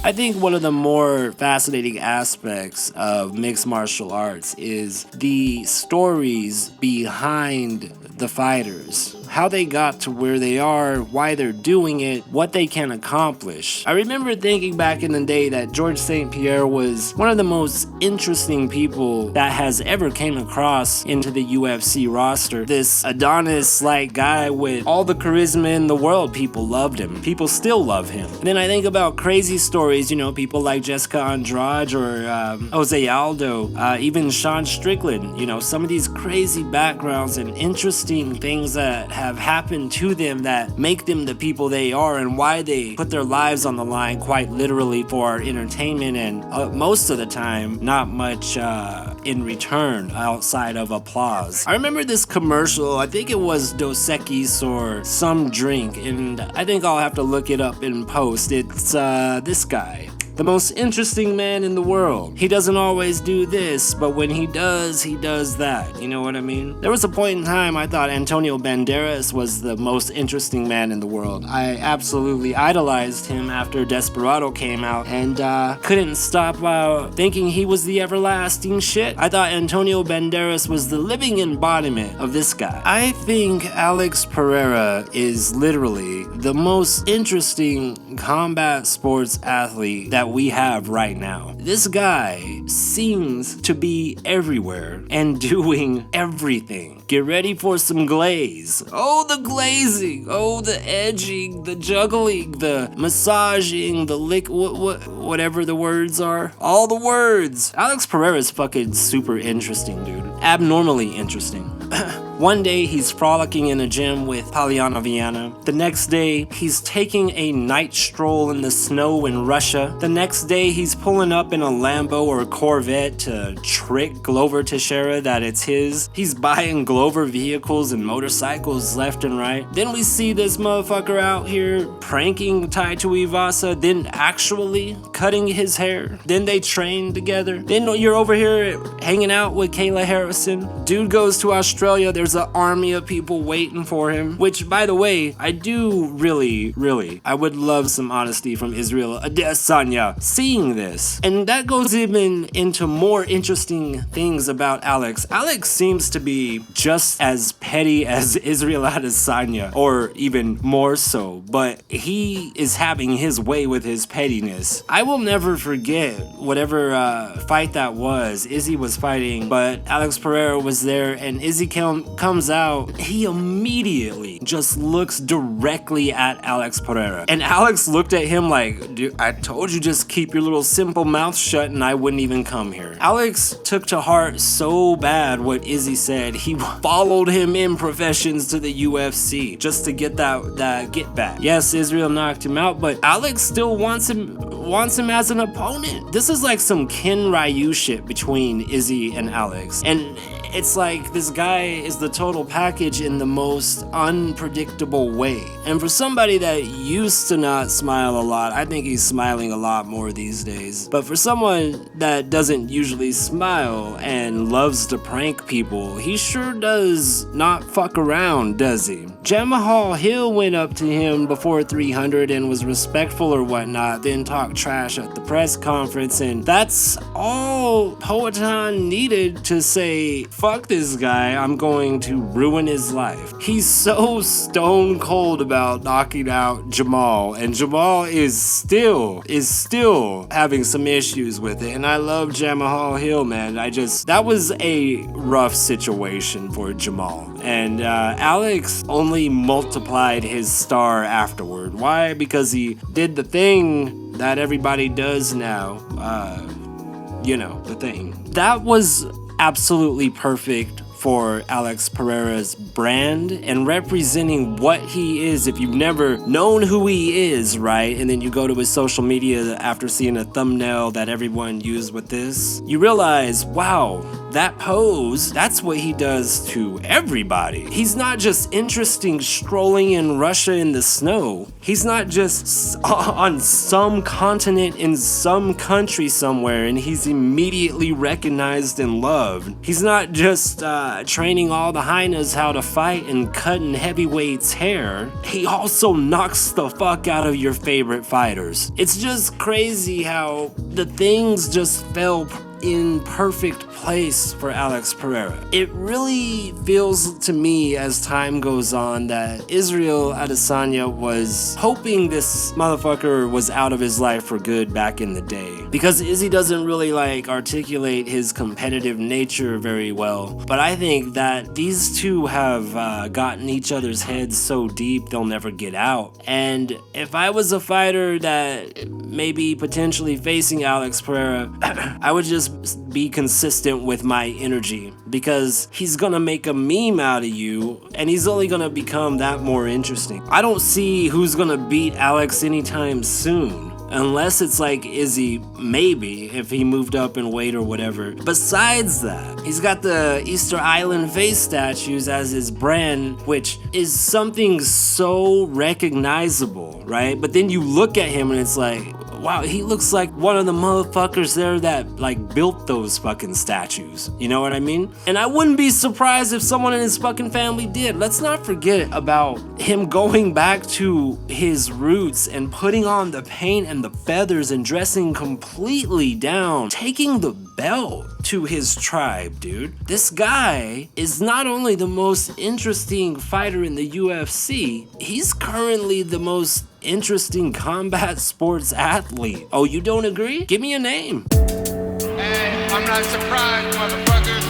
I think one of the more fascinating aspects of mixed martial arts is the stories behind the fighters. How they got to where they are, why they're doing it, what they can accomplish. I remember thinking back in the day that George St. Pierre was one of the most interesting people that has ever came across into the UFC roster. This Adonis-like guy with all the charisma in the world. People loved him. People still love him. And then I think about crazy stories, people like Jessica Andrade or Jose Aldo, even Sean Strickland. Some of these crazy backgrounds and interesting things that have happened to them that make them the people they are and why they put their lives on the line quite literally for our entertainment and most of the time not much in return outside of applause. I remember this commercial, I think it was Dos Equis or some drink, and I think I'll have to look it up in post. It's this guy. The most interesting man in the world. He doesn't always do this, but when he does that. You know what I mean? There was a point in time I thought Antonio Banderas was the most interesting man in the world. I absolutely idolized him after Desperado came out and couldn't stop thinking he was the everlasting shit. I thought Antonio Banderas was the living embodiment of this guy. I think Alex Pereira is literally the most interesting combat sports athlete that we have right now. This guy seems to be everywhere and doing everything. Get ready for some glaze. Oh, the glazing. Oh, the edging, the juggling, the massaging, the whatever the words are. All the words. Alex Pereira is fucking super interesting, dude. Abnormally interesting. One day he's frolicking in a gym with Polyana Viana. The next day he's taking a night stroll in the snow in Russia. The next day he's pulling up in a Lambo or a Corvette to trick Glover Teixeira that it's his. He's buying Glover vehicles and motorcycles left and right. Then we see this motherfucker out here pranking Tai Tuivasa, then actually cutting his hair. Then they train together. Then you're over here hanging out with Kayla Harrison. Dude goes to Australia. There's an army of people waiting for him, which, by the way, I do really, I would love some honesty from Israel Adesanya seeing this. And that goes even into more interesting things about Alex. Alex seems to be just as petty as Israel Adesanya, or even more so, but he is having his way with his pettiness. I will never forget whatever fight that was. Izzy was fighting, but Alex Pereira was there, and Izzy comes out, he immediately just looks directly at Alex Pereira. And Alex looked at him like, dude, I told you just keep your little simple mouth shut and I wouldn't even come here. Alex took to heart so bad what Izzy said, he followed him in professions to the UFC just to get that get back. Yes, Israel knocked him out, but Alex still wants him as an opponent. This is like some Ken Ryu shit between Izzy and Alex. And it's like this guy is the total package in the most unpredictable way. And for somebody that used to not smile a lot, I think he's smiling a lot more these days. But for someone that doesn't usually smile and loves to prank people, he sure does not fuck around, does he? Jamahal Hill went up to him before 300 and was respectful or whatnot, then talked trash at the press conference, and that's all Poatan needed to say, fuck this guy, I'm going to ruin his life. He's so stone cold about knocking out Jamal, and Jamal is still having some issues with it, and I love Jamahal Hill, man. That was a rough situation for Jamal, and Alex only multiplied his star afterward. Why? Because he did the thing that everybody does now, the thing. That was absolutely perfect for Alex Pereira's brand and representing what he is. If you've never known who he is, right, and then you go to his social media after seeing a thumbnail that everyone used with this, you realize, wow, that pose, that's what he does to everybody. He's not just interesting strolling in Russia in the snow. He's not just on some continent in some country somewhere and he's immediately recognized and loved. He's not just training all the hyenas how to fight and cutting heavyweights' hair, he also knocks the fuck out of your favorite fighters. It's just crazy how the things just fell in perfect place for Alex Pereira. It really feels to me as time goes on that Israel Adesanya was hoping this motherfucker was out of his life for good back in the day. Because Izzy doesn't really articulate his competitive nature very well. But I think that these two have gotten each other's heads so deep they'll never get out. And if I was a fighter that maybe potentially facing Alex Pereira, I would just be consistent with my energy, because he's gonna make a meme out of you and he's only gonna become that more interesting. I don't see who's gonna beat Alex anytime soon, unless it's Izzy, maybe, if he moved up in weight or whatever. Besides that, he's got the Easter Island face statues as his brand, which is something so recognizable, right? But then you look at him and it's wow, he looks like one of the motherfuckers there that built those fucking statues. You know what I mean? And I wouldn't be surprised if someone in his fucking family did. Let's not forget about him going back to his roots and putting on the paint and the feathers and dressing completely down, taking the belt to his tribe, dude. This guy is not only the most interesting fighter in the UFC, he's currently the most interesting combat sports athlete. Oh, you don't agree? Give me a name. Hey, I'm not surprised, motherfuckers.